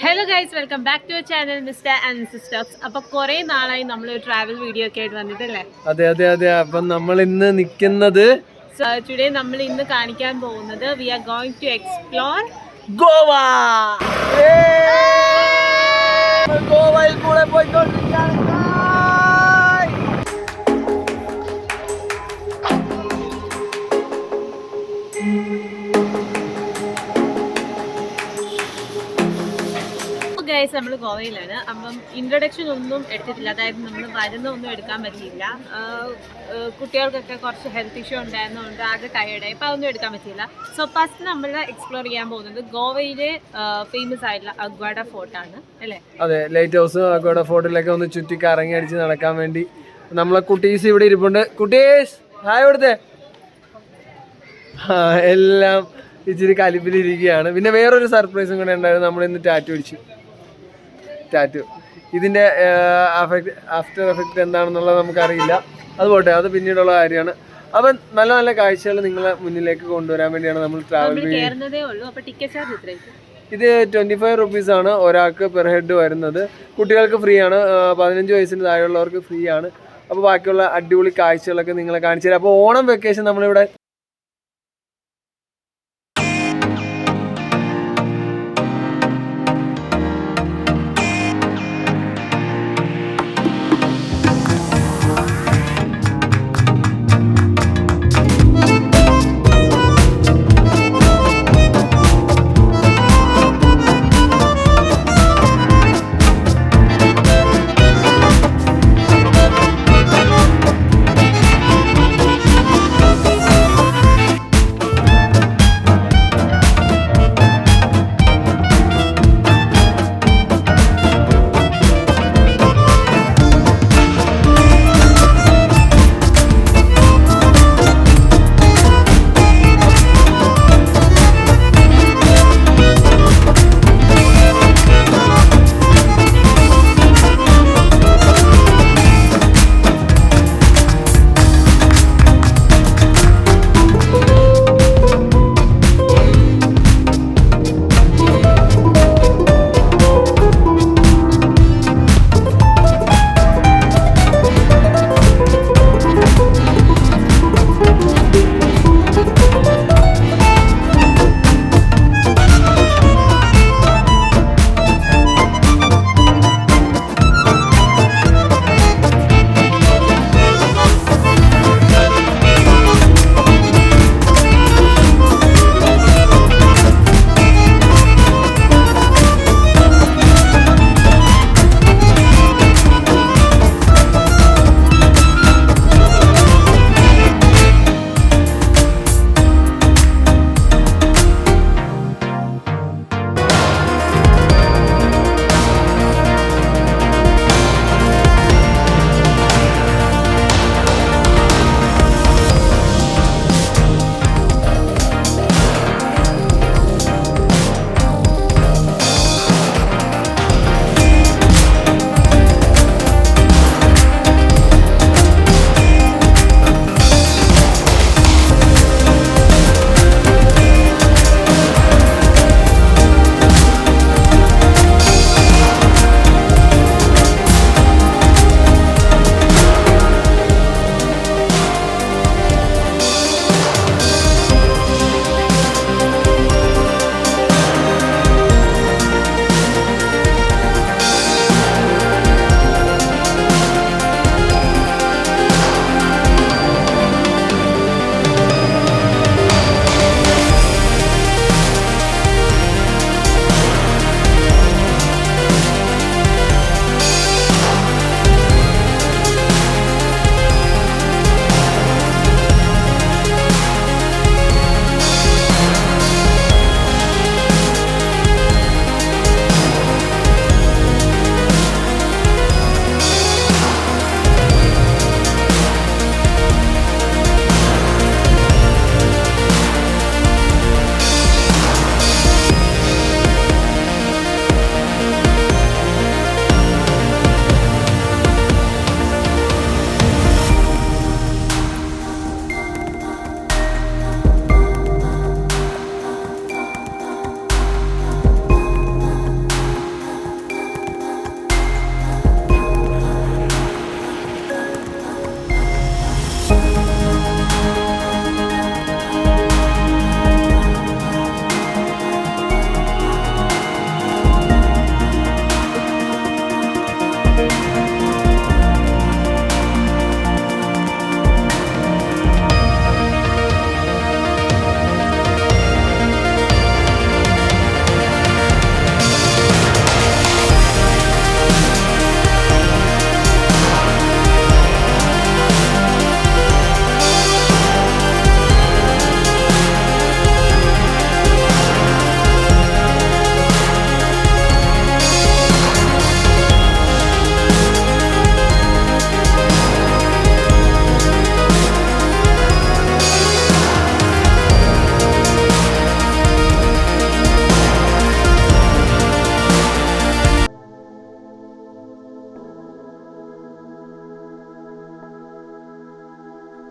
Hello guys, welcome back to channel mister and sisters. അപ്പൊ കുറെ നാളായി നമ്മൾ ട്രാവൽ വീഡിയോ ഒക്കെ ആയിട്ട് വന്നിട്ടല്ലേ? അതെ അതെ അതെ. അപ്പൊ നമ്മൾ ഇന്ന് നിൽക്കുന്നത് ടുഡേ നമ്മൾ ഇന്ന് കാണിക്കാൻ പോകുന്നത് we are going to explore Goa. ഗോവയിൽ കൂടെ പോയിക്കൊണ്ടിരിക്കുകയാണ്. ഗൈസ്, നമ്മൾ ഗോവയിലാണ്. അപ്പം ഇൻട്രൊഡക്ഷൻ ഒന്നും എടുത്തിട്ടില്ല, അതായത് നമ്മൾ മരുന്നൊന്നും എടുക്കാൻ പറ്റിയില്ല. കുട്ടികൾക്കൊക്കെ കുറച്ച് ഹെൽത്ത് ഇഷ്യൂ ഉണ്ടായിരുന്നതുകൊണ്ട് ആകെ ടയേർഡായി, അപ്പോൾ അതൊന്നും എടുക്കാൻ പറ്റിയില്ല. സോ ഫസ്റ്റ് നമ്മൾ എക്സ്പ്ലോർ ചെയ്യാൻ പോകുന്നത് ഗോവയിലെ ഫേമസ് ആയിട്ടുള്ള അഗ്വാഡ ഫോർട്ടാണ് അല്ലേ? അതെ, ലൈറ്റ് ഹൗസ് അഗ്വാഡ ഫോർട്ടിലൊക്കെ ഒന്ന് ചുറ്റി കറങ്ങി അടിച്ച് നടക്കാൻ വേണ്ടി നമ്മളെ കുട്ടീസ് ഇവിടെ ഇരിപ്പുണ്ട്. കുട്ടീസ് ഹായ് കൊടുത്തേ. എല്ലാം ഇച്ചിരി കലിപ്പിലിരിക്കുകയാണ്. പിന്നെ വേറൊരു സർപ്രൈസും കൂടെ ഉണ്ടായിരുന്നു. നമ്മൾ ഇന്ന് ടാറ്റു അടിച്ചു. ടാറ്റു ഇതിൻ്റെ ആഫ്റ്റർ എഫക്റ്റ് എന്താണെന്നുള്ളത് നമുക്കറിയില്ല. അതുപോട്ടെ, അത് പിന്നീടുള്ള കാര്യമാണ്. അപ്പം നല്ല നല്ല കാഴ്ചകൾ നിങ്ങളെ മുന്നിലേക്ക് കൊണ്ടുവരാൻ വേണ്ടിയാണ് നമ്മൾ ട്രാവൽ ചെയ്യുന്നത്. ഇത് 25 റുപ്പീസാണ് ഒരാൾക്ക് പെർ ഹെഡ് വരുന്നത്. കുട്ടികൾക്ക് ഫ്രീ ആണ്, 15 വയസ്സിന് താഴെയുള്ളവർക്ക് ഫ്രീ ആണ്. അപ്പോൾ ബാക്കിയുള്ള അടിപൊളി കാഴ്ചകളൊക്കെ നിങ്ങളെ കാണിച്ചു തരാം. അപ്പോൾ ഓണം വെക്കേഷൻ നമ്മളിവിടെ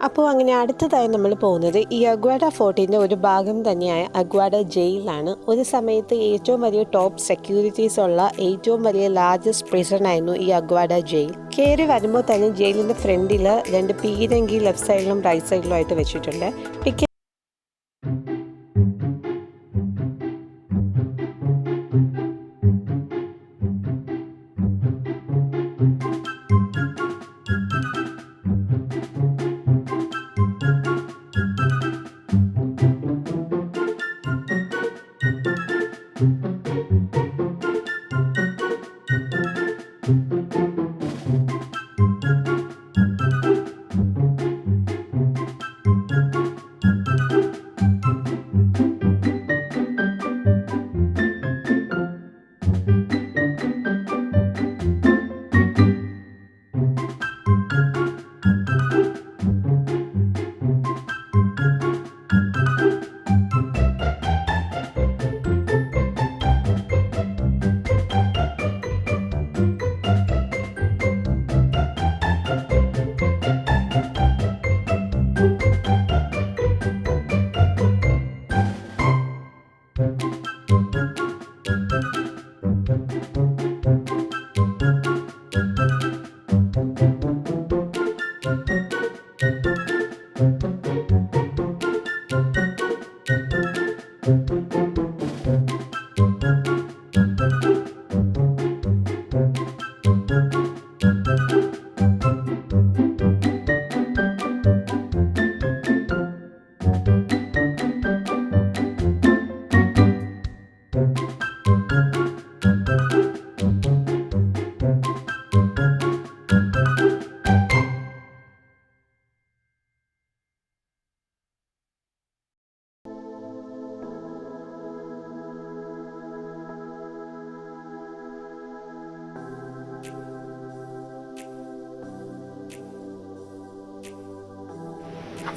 അപ്പോൾ അങ്ങനെ അടുത്തതായി നമ്മൾ പോകുന്നത് ഈ അഗ്വാഡ ഫോർട്ടിൻ്റെ ഒരു ഭാഗം തന്നെയായ അഗ്വാഡ ജയിലിലാണ്. ഒരു സമയത്ത് ഏറ്റവും വലിയ ടോപ്പ് സെക്യൂരിറ്റീസ് ഉള്ള ഏറ്റവും വലിയ ലാർജസ്റ്റ് പ്രിസൺ ആയിരുന്നു ഈ അഗ്വാഡ ജയിൽ. കയറി വരുമ്പോൾ തന്നെ ജയിലിൻ്റെ ഫ്രണ്ടിൽ 2 പീരങ്കി ലെഫ്റ്റ് സൈഡിലും റൈറ്റ് സൈഡിലും ആയിട്ട് വെച്ചിട്ടുണ്ട്.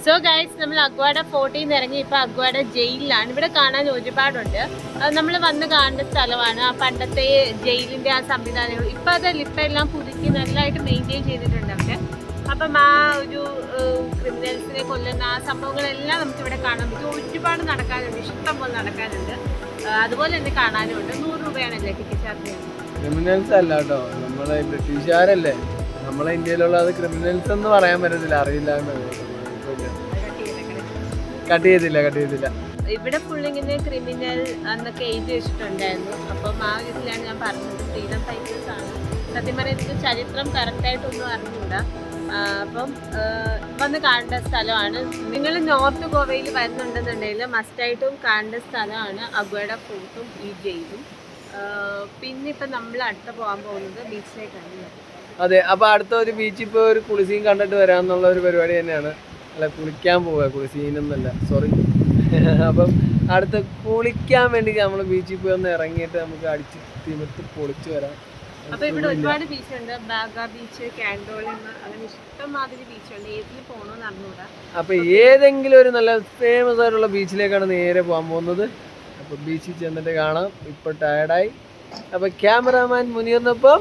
സോ ഗൈസ്, നമ്മൾ അഗ്വാഡ ഫോർട്ടിൽ നിന്ന് ഇറങ്ങി ഇപ്പോൾ അഗ്വാഡ ജയിലിലാണ്. ഇവിടെ കാണാൻ ഒരുപാടുണ്ട്. നമ്മൾ വന്ന് കാണേണ്ട സ്ഥലമാണ്. ആ പണ്ടത്തെ ജയിലിൻ്റെ ആ സംവിധാനങ്ങൾ ഇപ്പം അതല്ല, ഇപ്പം എല്ലാം പുതുക്കി നല്ലതായിട്ട് മെയിൻറ്റെയിൻ ചെയ്തിട്ടുണ്ട് അവിടെ. അപ്പം ആ ഒരു ക്രിമിനൽസിനെ കൊല്ലുന്ന ആ സംഭവങ്ങളെല്ലാം നമുക്കിവിടെ കാണാൻ പറ്റും. ഒരുപാട് നടക്കാനുണ്ട്, ഇഷ്ടം പോലെ നടക്കാനുണ്ട്. അതുപോലെ തന്നെ കാണാനും ഉണ്ട്. 100 രൂപയാണല്ലേ ടിക്കറ്റ് ചാർജ് ചെയ്യുന്നത്. ക്രിമിനൽസ് അല്ല കേട്ടോ, നമ്മളെ ബ്രിട്ടീഷുകാരല്ലേ. നമ്മളെ ഇന്ത്യയിലുള്ള അത് ക്രിമിനൽസ് എന്ന് പറയാൻ പറ്റത്തില്ല, അറിയില്ല. കട്ട് ചെയ്തില്ല. ഇവിടെ ഫുള്ളിങ്ങനെ ക്രിമിനൽ എന്നൊക്കെ എഴുതി വെച്ചിട്ടുണ്ടായിരുന്നു. അപ്പം ആ ഇതിലാണ് ഞാൻ പറഞ്ഞത്, ഫ്രീഡം ഫൈറ്റേഴ്സ് ആണ്. സത്യം പറയുന്നത് ചരിത്രം കറക്റ്റായിട്ടൊന്നും അറിഞ്ഞൂടാ. അപ്പം വന്ന് കാണേണ്ട സ്ഥലമാണ്. നിങ്ങൾ നോർത്ത് ഗോവയിൽ വരുന്നുണ്ടെന്നുണ്ടെങ്കിൽ മസ്റ്റായിട്ടും കാണേണ്ട സ്ഥലമാണ് അഗ്വാഡ ഫോർട്ടും ഈ ജയിലും. പിന്നെ ഇപ്പം നമ്മൾ അടുത്ത പോകാൻ പോകുന്നത് ബീച്ചിലേക്കാണ്. അതെ, അപ്പോൾ അടുത്ത ഒരു ബീച്ചിൽ പോയി ഒരു കുളിസീൻ കണ്ടിട്ട് വരാമെന്നുള്ള ഒരു പരിപാടി തന്നെയാണ്. അല്ല, കുളിക്കാൻ പോവുക, കുളിസീനൊന്നുമല്ല, സോറി. അപ്പം അടുത്ത കുളിക്കാൻ വേണ്ടി നമ്മൾ ബീച്ചിൽ പോയി ഒന്ന് ഇറങ്ങിയിട്ട് നമുക്ക് അടിച്ച് തിമിർത്ത് പൊളിച്ച് വരാം. അപ്പൊ ഇവിടെ ഒരുപാട് ബീച്ചുണ്ട്. ബാഗ ബീച്ച്, കാൻഡോളിമ, അങ്ങനെ ഇഷ്ടംമാതിരി ബീച്ചുണ്ട്. ഏതിൽ പോകണമെന്ന് അറിഞ്ഞൂടാ. അപ്പൊ ഏതെങ്കിലും ഒരു നല്ല ഫേമസ് ആയിട്ടുള്ള ബീച്ചിലേക്കാണ് നേരെ പോകാൻ പോകുന്നത്. അപ്പൊ ബീച്ചിൽ ചെന്നിട്ട് കാണാം. ഇപ്പൊ ടയർഡായി. അപ്പൊ ക്യാമറാമാൻ മുനീറിനൊപ്പം